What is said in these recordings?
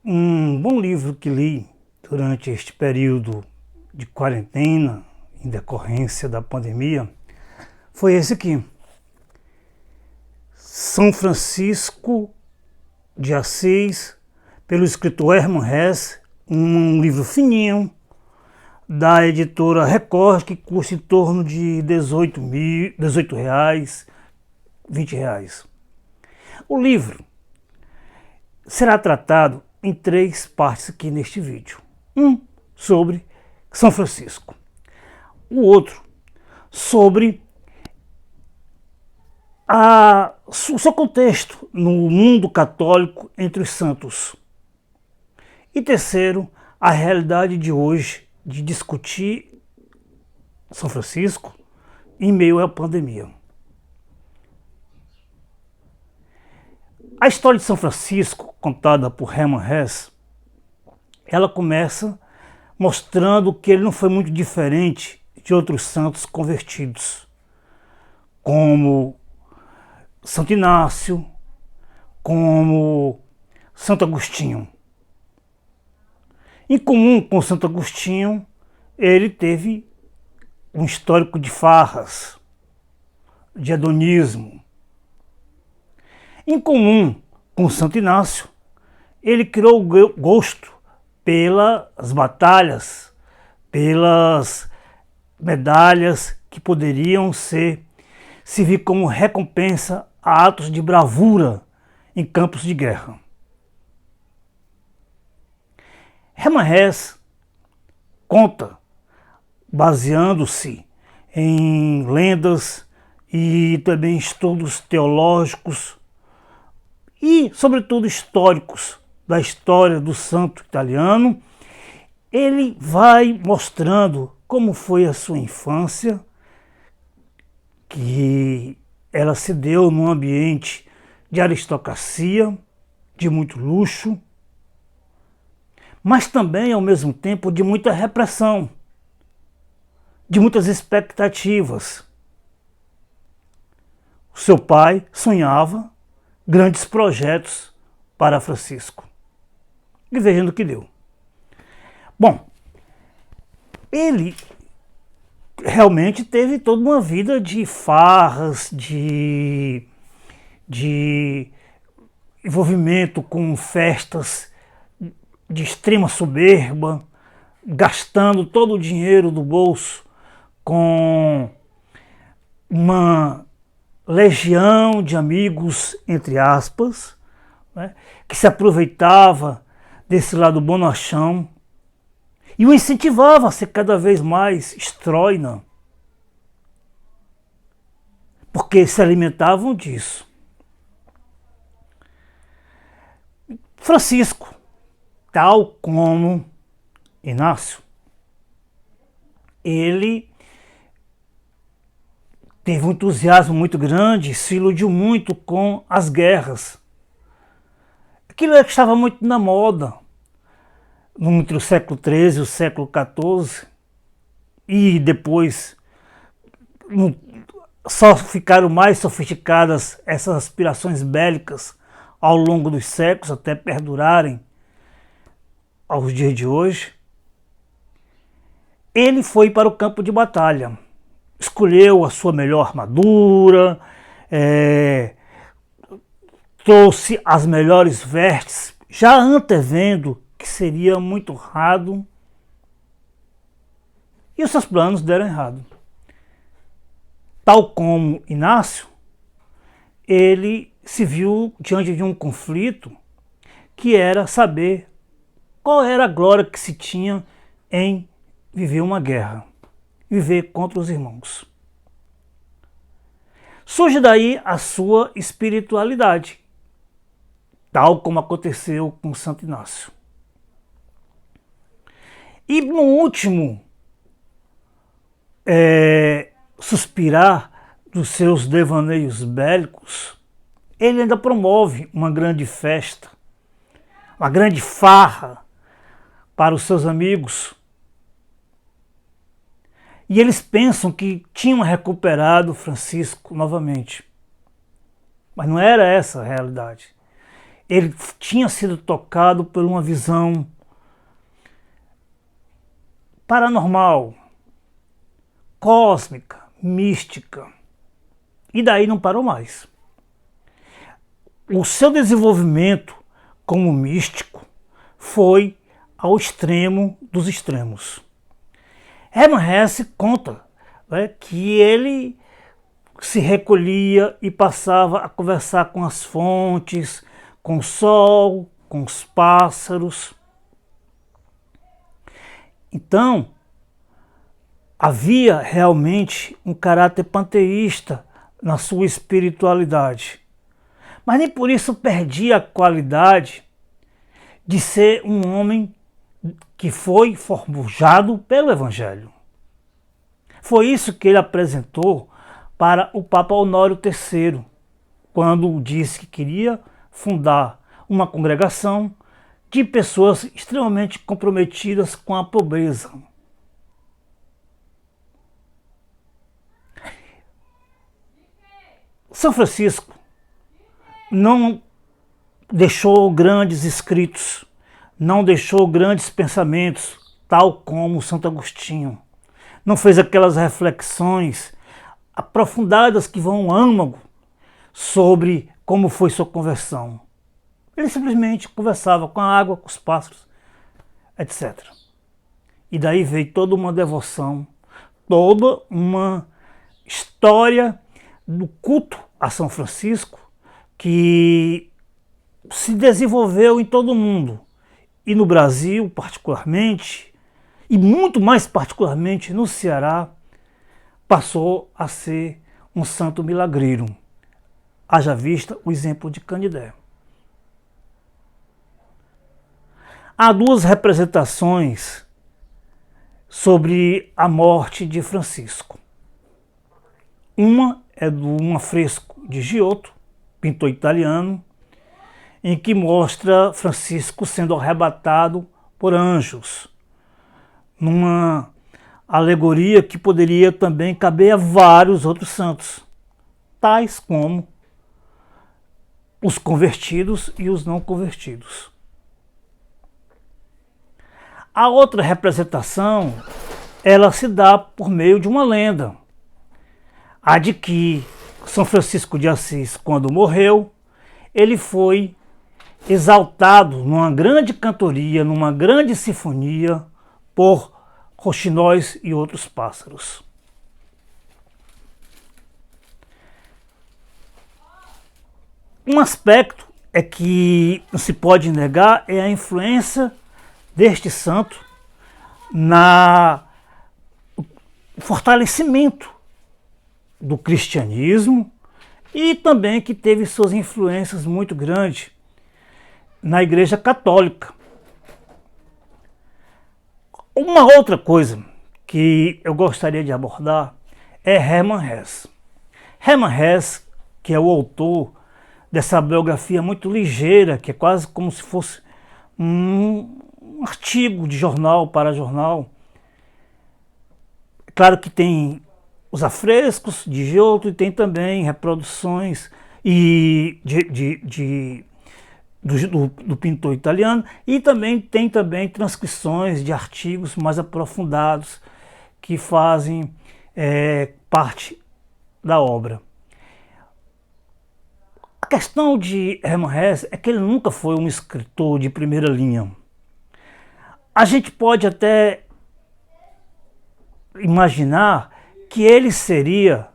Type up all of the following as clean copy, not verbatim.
Um bom livro que li durante este período de quarentena, em decorrência da pandemia, foi esse aqui, São Francisco de Assis, pelo escritor Hermann Hesse, um livro fininho, da editora Record, que custa em torno de R$ 18, R$ 20. O livro será tratado em 3 partes aqui neste vídeo. Um sobre São Francisco, o outro sobre o seu contexto no mundo católico entre os santos, e terceiro, a realidade de hoje de discutir São Francisco em meio à pandemia. A história de São Francisco, contada por Hermann Hesse, ela começa mostrando que ele não foi muito diferente de outros santos convertidos, como Santo Inácio, como Santo Agostinho. Em comum com Santo Agostinho, ele teve um histórico de farras, de hedonismo. Em comum com Santo Inácio, ele criou o gosto pelas batalhas, pelas medalhas que poderiam servir como recompensa a atos de bravura em campos de guerra. Hermann Hesse conta, baseando-se em lendas e também estudos teológicos e, sobretudo, históricos da história do santo italiano, ele vai mostrando como foi a sua infância, que ela se deu num ambiente de aristocracia, de muito luxo, mas também, ao mesmo tempo, de muita repressão, de muitas expectativas. O seu pai sonhava grandes projetos para Francisco. E vejam no que deu. Bom, ele realmente teve toda uma vida de farras, de envolvimento com festas de extrema soberba, gastando todo o dinheiro do bolso com uma legião de amigos, entre aspas, né, que se aproveitava desse lado bonachão e o incentivava a ser cada vez mais estróina, porque se alimentavam disso. Francisco, tal como Inácio, ele teve um entusiasmo muito grande, se iludiu muito com as guerras. Aquilo é que estava muito na moda entre o século XIII e o século XIV, e depois só ficaram mais sofisticadas essas aspirações bélicas ao longo dos séculos, até perdurarem aos dias de hoje. Ele foi para o campo de batalha, escolheu a sua melhor armadura, trouxe as melhores vestes, já antevendo que seria muito honrado, e os seus planos deram errado. Tal como Inácio, ele se viu diante de um conflito que era saber qual era a glória que se tinha em viver uma guerra, viver contra os irmãos. Surge daí a sua espiritualidade, tal como aconteceu com Santo Inácio. E no último suspirar dos seus devaneios bélicos, ele ainda promove uma grande festa, uma grande farra para os seus amigos. E eles pensam que tinham recuperado Francisco novamente. Mas não era essa a realidade. ele tinha sido tocado por uma visão paranormal, cósmica, mística, e daí não parou mais. O seu desenvolvimento como místico foi ao extremo dos extremos. Hermann Hesse conta, né, que ele se recolhia e passava a conversar com as fontes, com o sol, com os pássaros. Então, havia realmente um caráter panteísta na sua espiritualidade. Mas nem por isso perdia a qualidade de ser um homem que foi forjado pelo Evangelho. Foi isso que ele apresentou para o Papa Honório III, quando disse que queria fundar uma congregação de pessoas extremamente comprometidas com a pobreza. São Francisco não deixou grandes escritos, não deixou grandes pensamentos, tal como Santo Agostinho. Não fez aquelas reflexões aprofundadas que vão ao âmago sobre como foi sua conversão. Ele simplesmente conversava com a água, com os pássaros, etc. E daí veio toda uma devoção, toda uma história do culto a São Francisco que se desenvolveu em todo o mundo, e no Brasil particularmente, e muito mais particularmente no Ceará, passou a ser um santo milagreiro. Haja vista o exemplo de Canidé. Há duas representações sobre a morte de Francisco. Uma é de um afresco de Giotto, pintor italiano, em que mostra Francisco sendo arrebatado por anjos, numa alegoria que poderia também caber a vários outros santos, tais como os convertidos e os não convertidos. A outra representação, ela se dá por meio de uma lenda, a de que São Francisco de Assis, quando morreu, ele foi exaltado numa grande cantoria, numa grande sinfonia, por roxinóis e outros pássaros. Um aspecto é que não se pode negar é a influência deste santo no fortalecimento do cristianismo e também que teve suas influências muito grandes na Igreja Católica. Uma outra coisa que eu gostaria de abordar é Hermann Hesse. Hermann Hesse, que é o autor dessa biografia muito ligeira, que é quase como se fosse um artigo de jornal para jornal. Claro que tem os afrescos de Giotto e tem também reproduções do pintor italiano, e também tem transcrições de artigos mais aprofundados que fazem parte da obra. A questão de Hermann Hesse é que ele nunca foi um escritor de primeira linha. A gente pode até imaginar que ele seria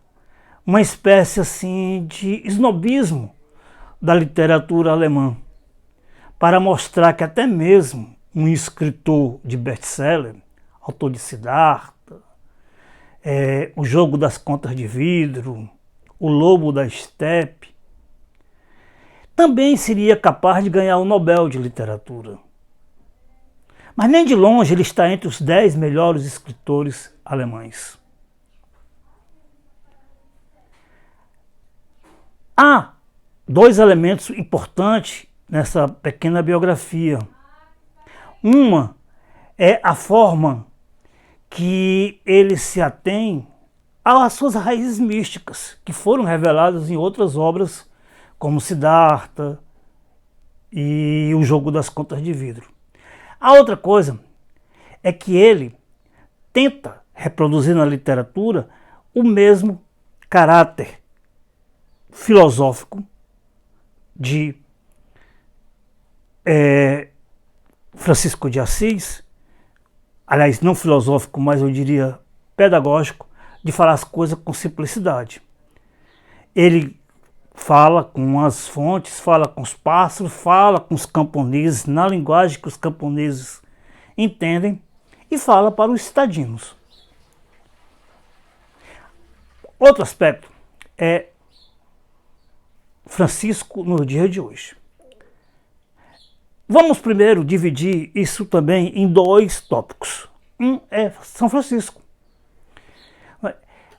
uma espécie assim de snobismo da literatura alemã, para mostrar que até mesmo um escritor de best-seller, autor de Siddhartha, O Jogo das Contas de Vidro, O Lobo da Estepe, também seria capaz de ganhar o Nobel de Literatura. Mas nem de longe ele está entre os 10 melhores escritores alemães. Há dois elementos importantes nessa pequena biografia. Uma é a forma que ele se atém às suas raízes místicas, que foram reveladas em outras obras, como Siddhartha e o jogo das contas de vidro. A outra coisa é que ele tenta reproduzir na literatura o mesmo caráter filosófico de Francisco de Assis, aliás, não filosófico, mas eu diria pedagógico, de falar as coisas com simplicidade. Ele fala com as fontes, fala com os pássaros, fala com os camponeses, na linguagem que os camponeses entendem, e fala para os cidadinos. Outro aspecto é Francisco no dia de hoje. Vamos primeiro dividir isso também em dois tópicos. Um é São Francisco.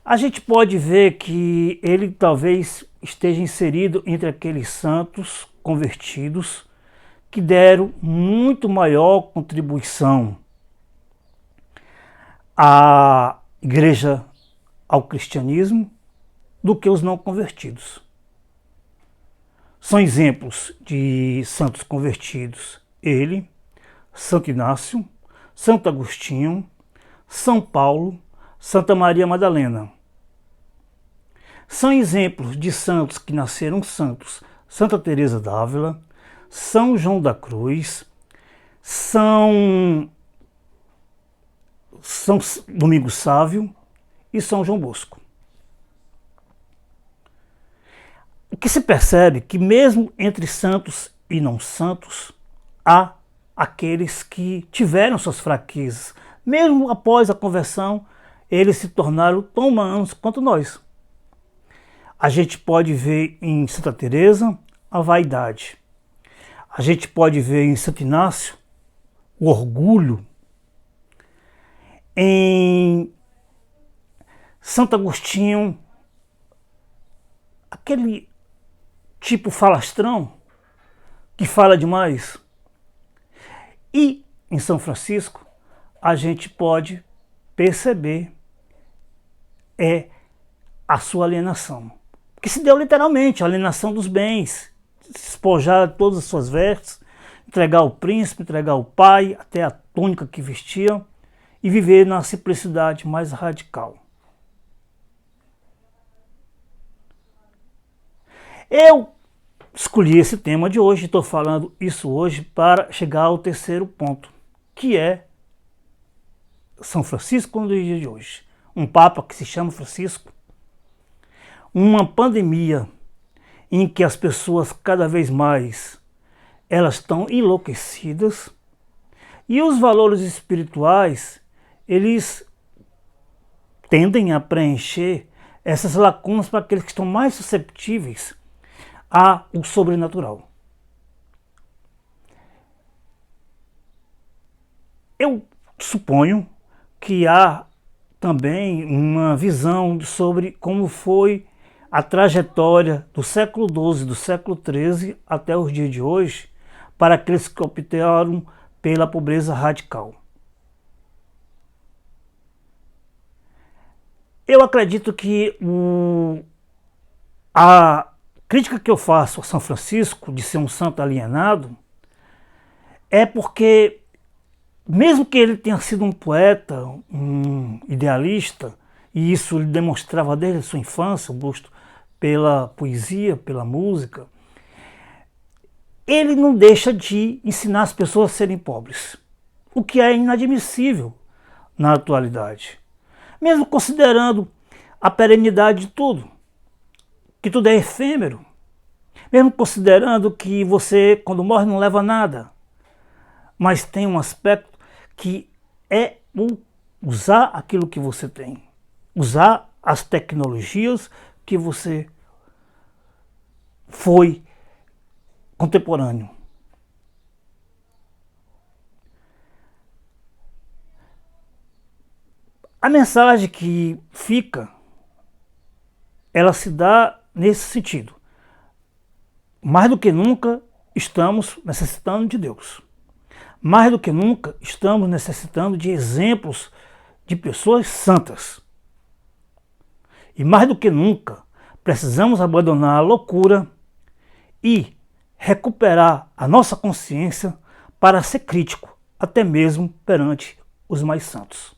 A gente pode ver que ele talvez esteja inserido entre aqueles santos convertidos que deram muito maior contribuição à igreja, ao cristianismo, do que os não convertidos. São exemplos de santos convertidos ele, Santo Inácio, Santo Agostinho, São Paulo, Santa Maria Madalena. São exemplos de santos que nasceram santos: Santa Teresa d'Ávila, São João da Cruz, São Domingos Sávio e São João Bosco. O que se percebe que mesmo entre santos e não santos, há aqueles que tiveram suas fraquezas. Mesmo após a conversão, eles se tornaram tão humanos quanto nós. A gente pode ver em Santa Teresa a vaidade. A gente pode ver em Santo Inácio o orgulho. Em Santo Agostinho, aquele tipo falastrão que fala demais. E em São Francisco a gente pode perceber a sua alienação, que se deu literalmente, a alienação dos bens, despojar de todas as suas vestes, entregar o príncipe, entregar o pai, até a túnica que vestia, e viver na simplicidade mais radical. Eu escolhi esse tema de hoje, estou falando isso hoje para chegar ao terceiro ponto, que é São Francisco no dia de hoje. Um Papa que se chama Francisco, uma pandemia em que as pessoas cada vez mais elas estão enlouquecidas e os valores espirituais eles tendem a preencher essas lacunas para aqueles que estão mais susceptíveis ao sobrenatural. Eu suponho que há também uma visão sobre como foi a trajetória do século XII, do século XIII até os dias de hoje, para aqueles que optaram pela pobreza radical. Eu acredito que a crítica que eu faço a São Francisco de ser um santo alienado é porque, mesmo que ele tenha sido um poeta, um idealista, e isso ele demonstrava desde a sua infância, o gosto pela poesia, pela música, ele não deixa de ensinar as pessoas a serem pobres, o que é inadmissível na atualidade. Mesmo considerando a perenidade de tudo, que tudo é efêmero, mesmo considerando que você, quando morre, não leva nada, mas tem um aspecto que é usar aquilo que você tem, usar as tecnologias que você foi contemporâneo. A mensagem que fica, ela se dá nesse sentido. Mais do que nunca estamos necessitando de Deus. Mais do que nunca estamos necessitando de exemplos de pessoas santas. E mais do que nunca precisamos abandonar a loucura e recuperar a nossa consciência para ser crítico, até mesmo perante os mais santos.